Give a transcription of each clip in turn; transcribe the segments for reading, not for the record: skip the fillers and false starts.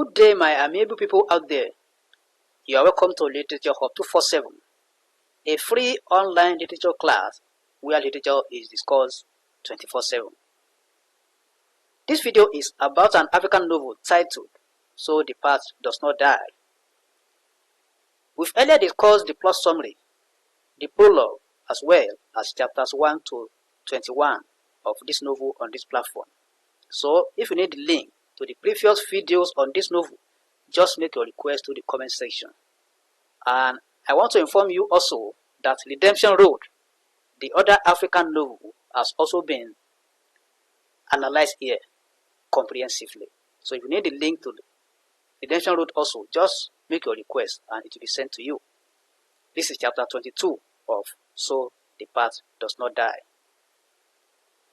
Good day, my amiable people out there. You are welcome to Literature Hub 247, a free online literature class where literature is discussed 24/7. This video is about an African novel titled So the Past Does Not Die. We've earlier discussed the plot summary, the prologue, as well as chapters 1 to 21 of this novel on this platform. So if you need the link to the previous videos on this novel, just make your request to the comment section. And I want to inform you also that Redemption Road, the other African novel, has also been analyzed here comprehensively. So if you need the link to Redemption Road also, just make your request and it will be sent to you. This is chapter 22 of So the Past Does Not Die.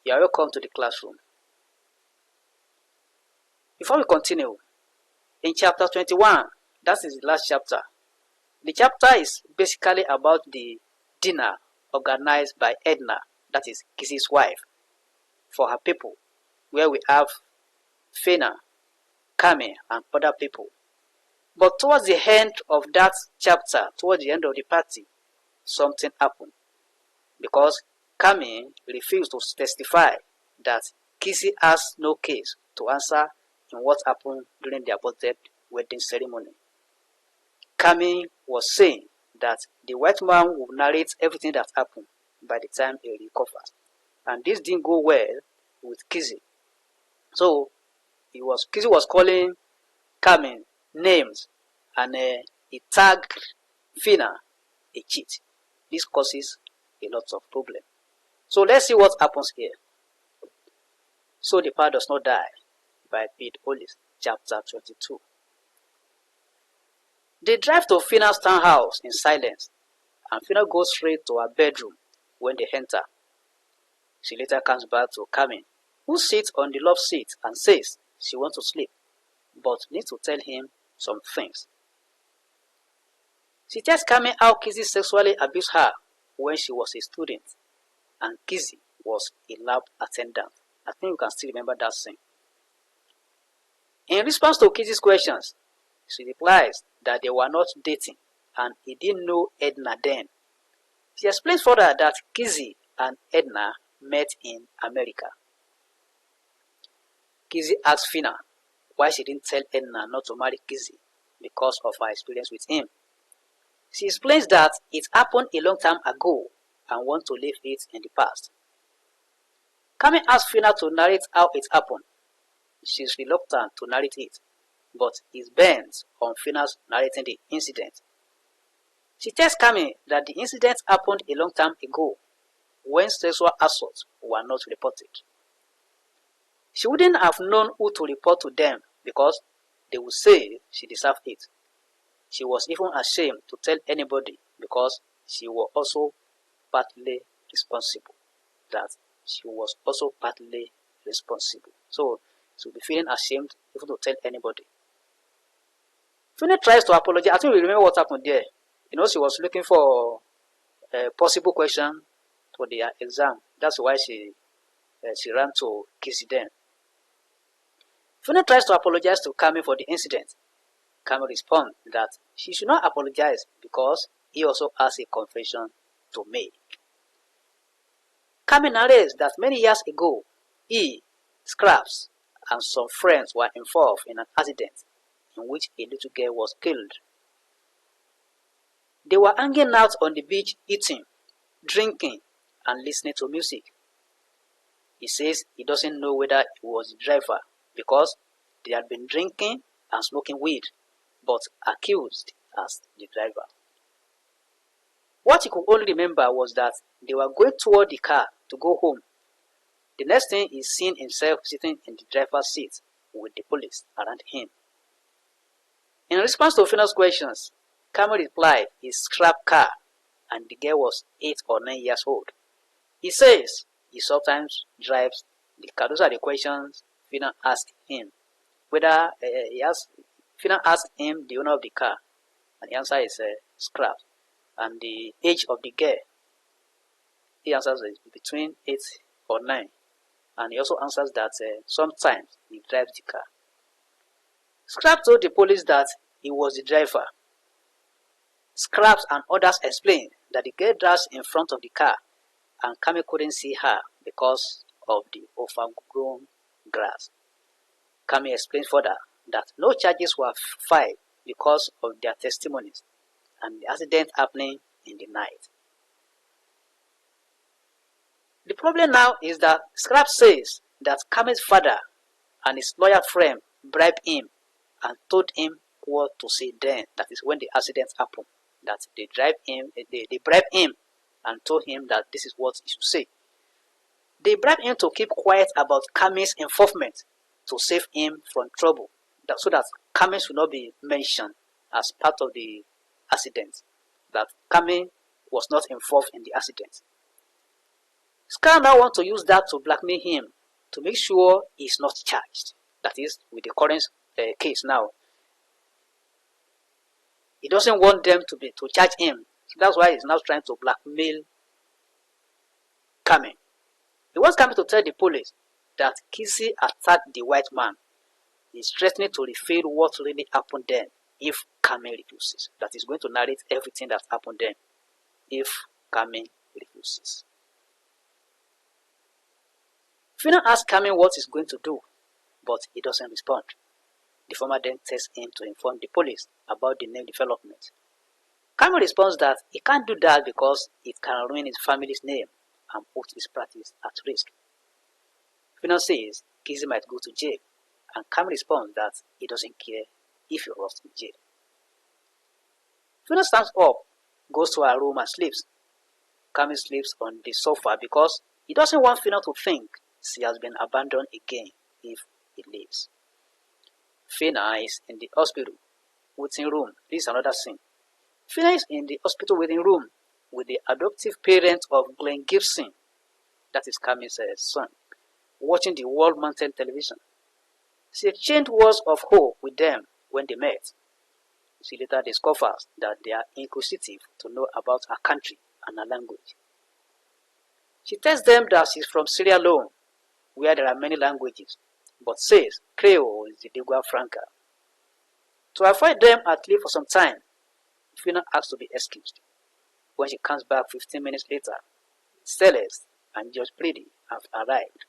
You are welcome to the classroom. Before we continue, in chapter 21, that is the last chapter. The chapter is basically about the dinner organized by Edna, that is Kizzy's wife, for her people, where we have Fina, Kam, and other people. But towards the end of that chapter, towards the end of the party, something happened. Because Kam refused to testify that Kizzy has no case to answer in what happened during their wedding ceremony. Kam was saying that the white man would narrate everything that happened by the time he recovered. And this didn't go well with Kizzy. So Kizzy was calling Kam names and he tagged Fina a cheat. This causes a lot of problem. So let's see what happens here. So the Past Does Not Die by Pede Hollist, chapter 22. They drive to Fina's townhouse in silence, and Fina goes straight to her bedroom when they enter. She later comes back to Kam, who sits on the love seat and says she wants to sleep, but needs to tell him some things. She tells Kam how Kizzy sexually abused her when she was a student, and Kizzy was a lab attendant. I think you can still remember that scene. In response to Kizzy's questions, she replies that they were not dating and he didn't know Edna then. She explains further that Kizzy and Edna met in America. Kizzy asks Fina why she didn't tell Edna not to marry Kizzy because of her experience with him. She explains that it happened a long time ago and wants to leave it in the past. Kam asks Fina to narrate how it happened. She is reluctant to narrate it, but is bent on Fina's narrating the incident. She tells Kam that the incident happened a long time ago when sexual assaults were not reported. She wouldn't have known who to report to them because they would say she deserved it. She was even ashamed to tell anybody because she was also partly responsible. So she'll be feeling ashamed even to tell anybody. Fina tries to apologize. I think we remember what happened there. She was looking for a possible question for the exam. That's why she ran to Kizzy then. Fina tries to apologize to Kam for the incident. Kam responds that she should not apologize because he also has a confession to make. Kam narrates that many years ago, he, Scraps, and some friends were involved in an accident in which a little girl was killed. They were hanging out on the beach eating, drinking, and listening to music. He says he doesn't know whether he was the driver because they had been drinking and smoking weed, but accused as the driver. What he could only remember was that they were going toward the car to go home. The next thing is seen himself sitting in the driver's seat with the police around him. In response to Fina's questions, Kam replied his scrap car and the girl was 8 or 9 years old. He says he sometimes drives the car. Those are the questions Fina asked him. Fina asked him the owner of the car, and the answer is scrap. And the age of the girl, he answers is between 8 or 9. And he also answers that sometimes he drives the car. Scraps told the police that he was the driver. Scraps and others explained that the girl dashed in front of the car and Kami couldn't see her because of the overgrown grass. Kami explained further that no charges were filed because of their testimonies and the accident happening in the night. The problem now is that Scrap says that Kami's father and his lawyer friend bribed him and told him what to say then, that is when the accident happened, that they bribed him and told him that this is what he should say. They bribed him to keep quiet about Kami's involvement to save him from trouble, so that Kami should not be mentioned as part of the accident, that Kami was not involved in the accident. Scrap now wants to use that to blackmail him to make sure he is not charged. That is, with the current case now. He doesn't want them to charge him. So that's why he's now trying to blackmail Kami. He wants Kami to tell the police that Kizzy attacked the white man. He's threatening to reveal what really happened then if Kami refuses. That is going to narrate everything that happened then if Kami refuses. Fina asks Kami what he's going to do, but he doesn't respond. The farmer then tells him to inform the police about the name development. Kami responds that he can't do that because it can ruin his family's name and put his practice at risk. Fina says Kizzy might go to jail, and Kami responds that he doesn't care if he rots in jail. Fina stands up, goes to her room and sleeps. Kami sleeps on the sofa because he doesn't want Fina to think she has been abandoned again if he leaves. Fina is in the hospital waiting room. This is another scene. Fina is in the hospital waiting room with the adoptive parent of Glenn Gibson, that is Kami's son, watching the wall-mounted television. She exchanged words of hope with them when they met. She later discovers that they are inquisitive to know about her country and her language. She tells them that she's from Sierra Leone, where there are many languages, but says Creole is the lingua franca. To avoid them at least for some time, Fina asks to be excused. When she comes back 15 minutes later, Celeste and Judge Pede have arrived.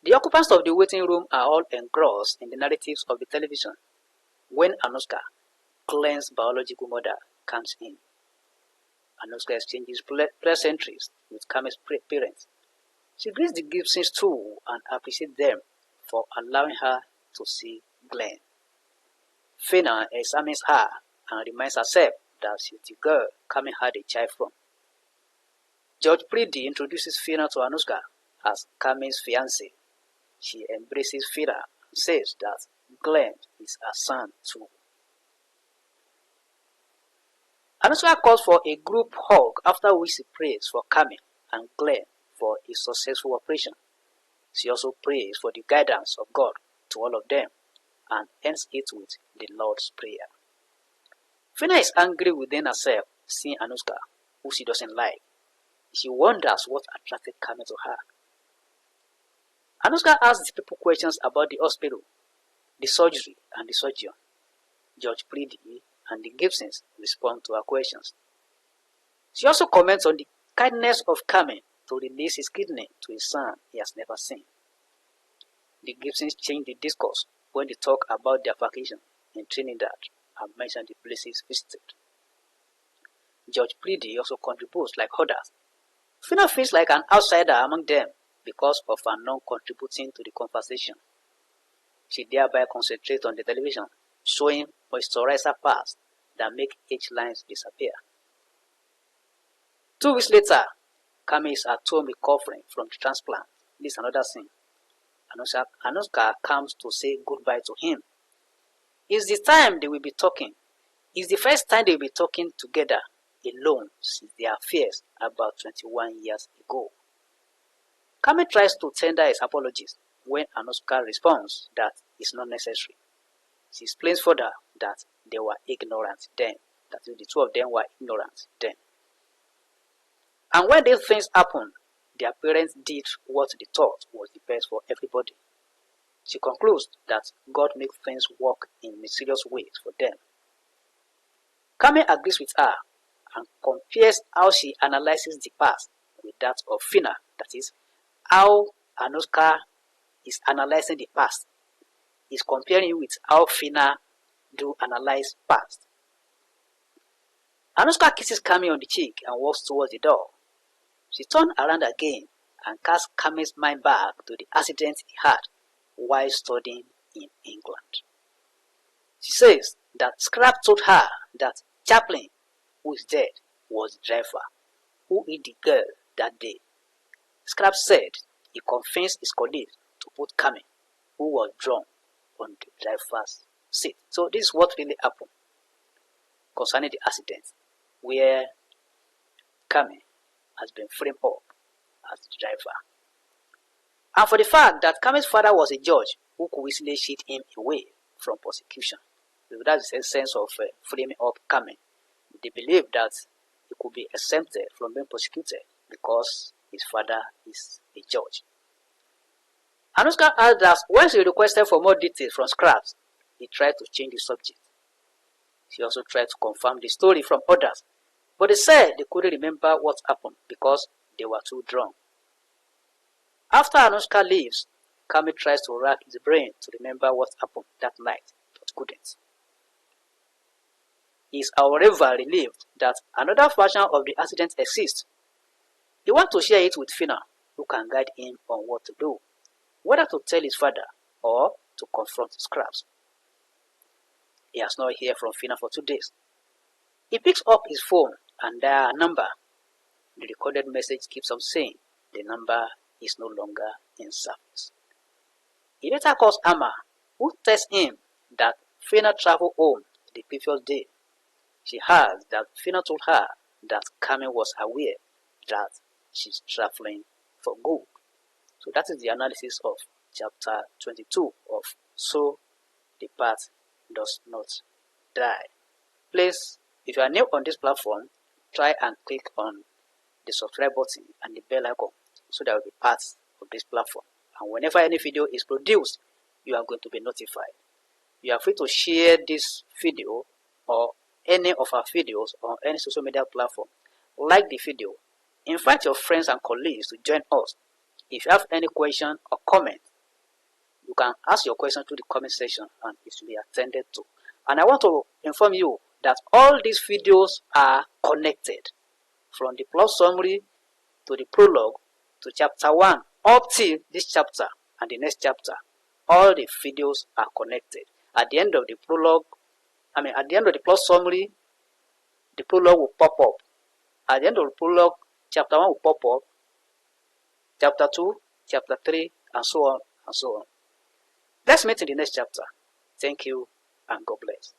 The occupants of the waiting room are all engrossed in the narratives of the television when Anushka, Glenn's biological mother, comes in. Anushka exchanges pleasantries with Kami's parents. She greets the Gibsons too and appreciates them for allowing her to see Glenn. Fina examines her and reminds herself that she's the girl Kami had a child from. Judge Pede introduces Fina to Anushka as Kami's fiancée. She embraces Fina and says that Glenn is her son too. Anushka calls for a group hug, after which she prays for Kami and Glenn for a successful operation. She also prays for the guidance of God to all of them and ends it with the Lord's Prayer. Fina is angry within herself seeing Anushka, who she doesn't like. She wonders what attracted Kami to her. Anushka asks the people questions about the hospital, the surgery, and the surgeon. Judge Pede and the Gibsons respond to her questions. She also comments on the kindness of Kami to release his kidney to his son he has never seen. The Gibsons change the discourse when they talk about their vacation in Trinidad and mention the places visited. Judge Pede also contributes like others. Fina feels like an outsider among them because of her non-contributing to the conversation. She thereby concentrates on the television, showing moisturizer pads that make age lines disappear. 2 weeks later, Kami is at home recovering from the transplant. This is another scene. Anushka comes to say goodbye to him. It's the time they will be talking. It's the first time they will be talking together alone since their affairs about 21 years ago. Kami tries to tender his apologies when Anushka responds that it's not necessary. She explains further that they were ignorant then, that the two of them were ignorant then. And when these things happened, their parents did what they thought was the best for everybody. She concludes that God makes things work in mysterious ways for them. Kam agrees with her and compares how she analyzes the past with that of Fina, that is, how Anushka is analyzing the past. Is comparing it with how Fina do analyze past. Anushka kisses Kam on the cheek and walks towards the door. She turns around again and casts Kam's mind back to the accident he had while studying in England. She says that Scrap told her that Chaplin, who is dead, was the driver who hit the girl that day. Scrap said he convinced his colleague to put Kam, who was drunk, on the driver's seat. So this is what really happened concerning the accident, where Kam has been framed up as the driver. And for the fact that Kam's father was a judge who could easily shield him away from prosecution. So that's the sense of framing up Kam. They believe that he could be exempted from being prosecuted because his father is a judge. Anushka adds that when she requested for more details from Scraps, he tried to change the subject. She also tried to confirm the story from others, but they said they couldn't remember what happened because they were too drunk. After Anushka leaves, Kam tries to rack his brain to remember what happened that night, but couldn't. He is however relieved that another version of the accident exists. He wants to share it with Fina, who can guide him on what to do, whether to tell his father or to confront Scraps. He has not heard from Fina for 2 days. He picks up his phone and dials a number. The recorded message keeps on saying the number is no longer in service. He later calls Amma, who tells him that Fina traveled home the previous day. She adds that Fina told her that Kam was aware that she's traveling for good. So that is the analysis of chapter 22 of So the Path Does Not Die. Please, if you are new on this platform, try and click on the subscribe button and the bell icon so that you will be part of this platform. And whenever any video is produced, you are going to be notified. You are free to share this video or any of our videos on any social media platform. Like the video. Invite your friends and colleagues to join us. If you have any question or comment, you can ask your question through the comment section and it will be attended to. And I want to inform you that all these videos are connected, from the plot summary to the prologue to chapter 1 up till this chapter and the next chapter. All the videos are connected. At the end of the prologue, at the end of the plot summary, the prologue will pop up. At the end of the prologue, chapter 1 will pop up, chapter 2, chapter 3, and so on and so on. Let's meet in the next chapter. Thank you and God bless.